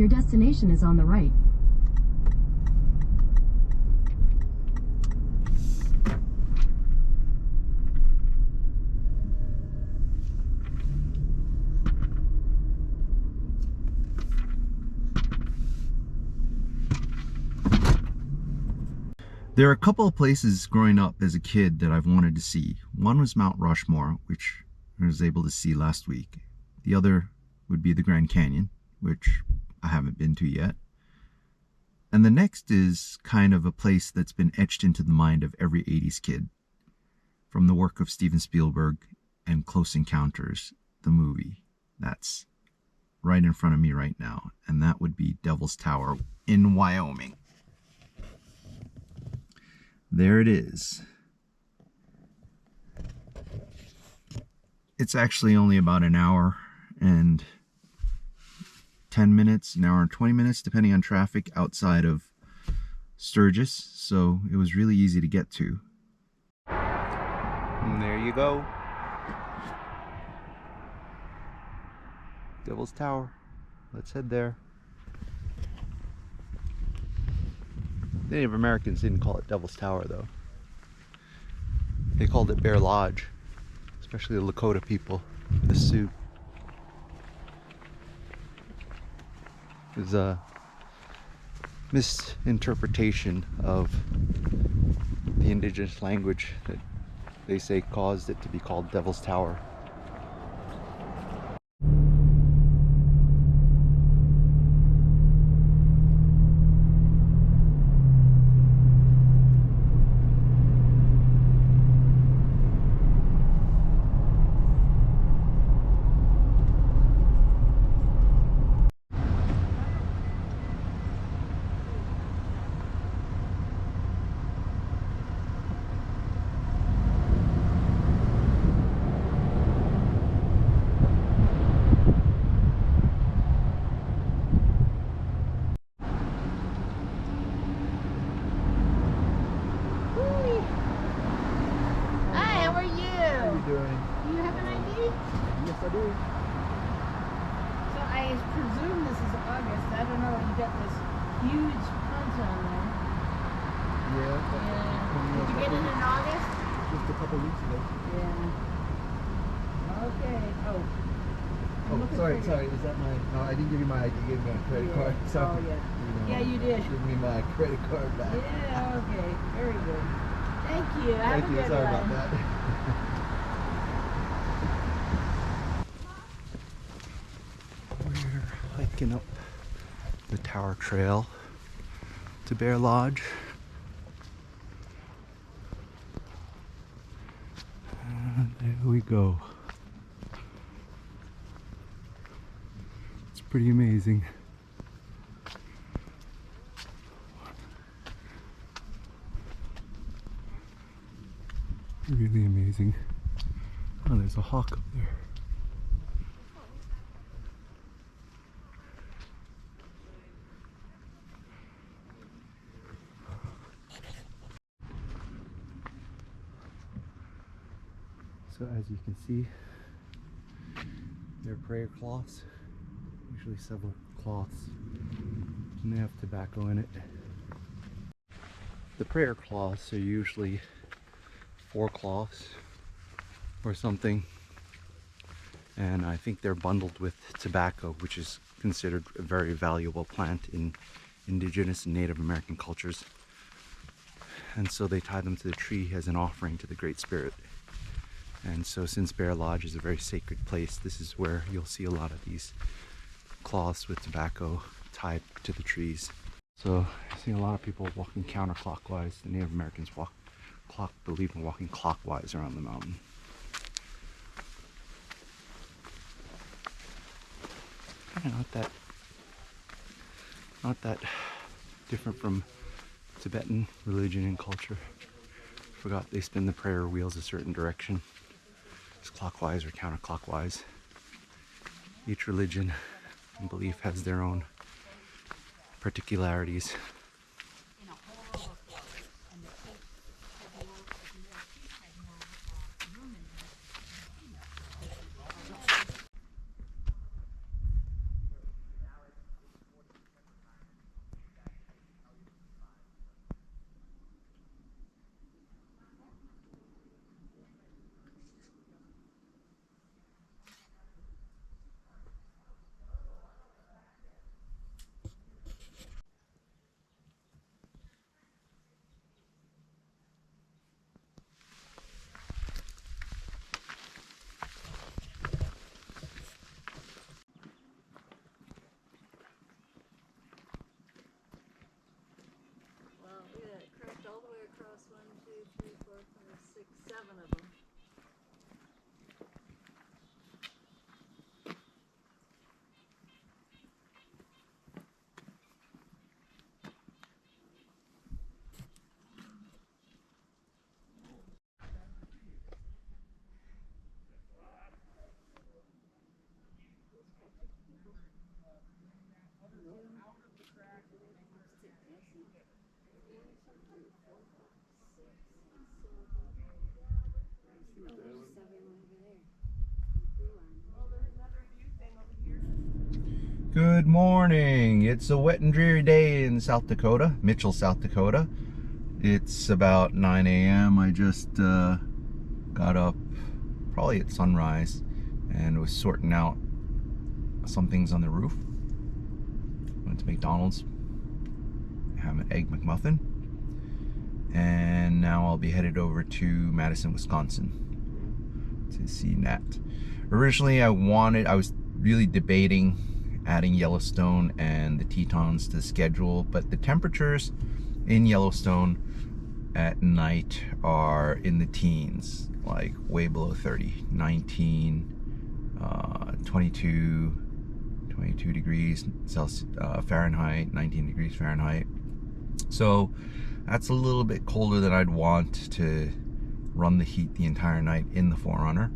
Your destination is on the right. There are a couple of places growing up as a kid that I've wanted to see. One was Mount Rushmore, which I was able to see last week. The other would be the Grand Canyon, which I haven't been to yet. And the next is kind of a place that's been etched into the mind of every 80s kid from the work of Steven Spielberg and Close Encounters, the movie. That's right in front of me right now, and that would be Devil's Tower in Wyoming. There it is. It's actually only about an hour and 10 minutes, an hour and 20 minutes, depending on traffic, outside of Sturgis, so it was really easy to get to. And there you go. Devil's Tower. Let's head there. Native Americans didn't call it Devil's Tower though. They called it Bear Lodge, especially the Lakota people, the Sioux. It was a misinterpretation of the indigenous language that they say caused it to be called Devil's Tower. Yes, I do. So I presume this is August. I don't know. You got this huge punch on there. Yeah. Did you get it in August? Just a couple weeks ago. Yeah. Okay. Oh. Sorry. Is that my? No, I didn't give you my ID. You gave me my credit card. So, oh yeah. Yeah, you did. Give me my credit card back. Yeah. Okay. Very good. Thank you. Have a good Sorry one. about that. We're hiking up the Tower Trail to Bear Lodge. And there we go. It's pretty amazing. Really amazing. Oh, there's a hawk up there. So as you can see, they're prayer cloths, usually several cloths, and they have tobacco in it. The prayer cloths are usually 4 cloths or something, and I think they're bundled with tobacco, which is considered a very valuable plant in indigenous and Native American cultures, and so they tie them to the tree as an offering to the Great Spirit. And so since Bear Lodge is a very sacred place, this is where you'll see a lot of these cloths with tobacco tied to the trees. So I see a lot of people walking counterclockwise. The Native Americans believe in walking clockwise around the mountain. Kind of not that different from Tibetan religion and culture. Forgot they spin the prayer wheels a certain direction. It's clockwise or counterclockwise. Each religion and belief has their own particularities. Good morning. It's a wet and dreary day in South Dakota, Mitchell, South Dakota. It's about 9 a.m. I just got up probably at sunrise and was sorting out some things on the roof. Went to McDonald's, have an egg McMuffin, and now I'll be headed over to Madison, Wisconsin to see Nat. Originally I was really debating adding Yellowstone and the Tetons to the schedule, but the temperatures in Yellowstone at night are in the teens, like way below 30, 19, 22 degrees Celsius, Fahrenheit, 19 degrees Fahrenheit. So that's a little bit colder than I'd want to run the heat the entire night in the 4Runner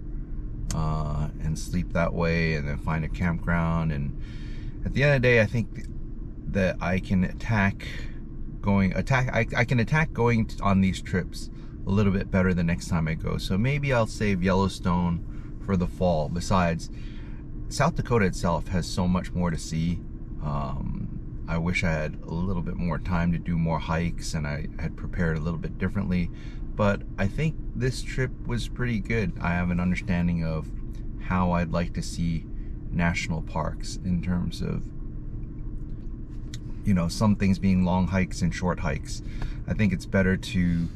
and sleep that way, and then find a campground. And at the end of the day, I think that I can attack going on these trips a little bit better the next time I go. So maybe I'll save Yellowstone for the fall. Besides, South Dakota itself has so much more to see. I wish I had a little bit more time to do more hikes, and I had prepared a little bit differently, but I think this trip was pretty good. I have an understanding of how I'd like to see national parks in terms of, you know, some things being long hikes and short hikes. I think it's better to,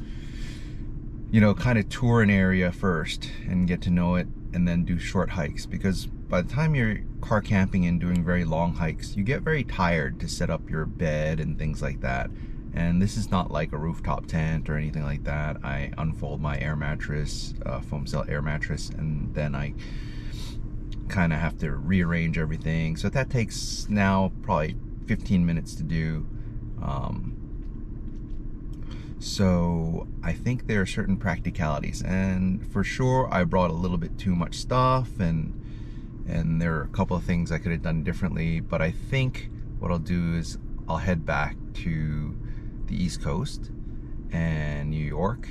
you know, kind of tour an area first and get to know it, and then do short hikes, because by the time you're car camping and doing very long hikes, you get very tired to set up your bed and things like that. And this is not like a rooftop tent or anything like that. I unfold my air mattress, foam cell air mattress, and then I kind of have to rearrange everything. So that takes now probably 15 minutes to do. So I think there are certain practicalities, and for sure I brought a little bit too much stuff, and there are a couple of things I could have done differently. But I think what I'll do is I'll head back to the East Coast and New York,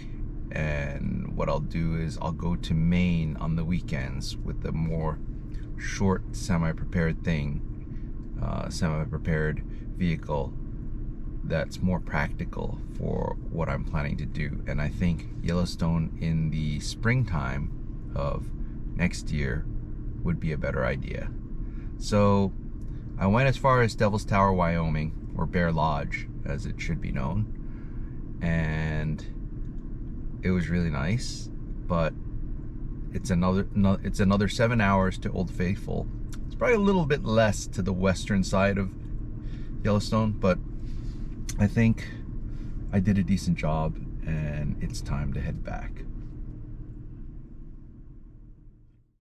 and what I'll do is I'll go to Maine on the weekends with the more short semi-prepared vehicle that's more practical for what I'm planning to do. And I think Yellowstone in the springtime of next year would be a better idea. So I went as far as Devil's Tower, Wyoming, or Bear Lodge as it should be known, and it was really nice, but it's another 7 hours to Old Faithful. It's probably a little bit less to the western side of Yellowstone, but I think I did a decent job, and it's time to head back.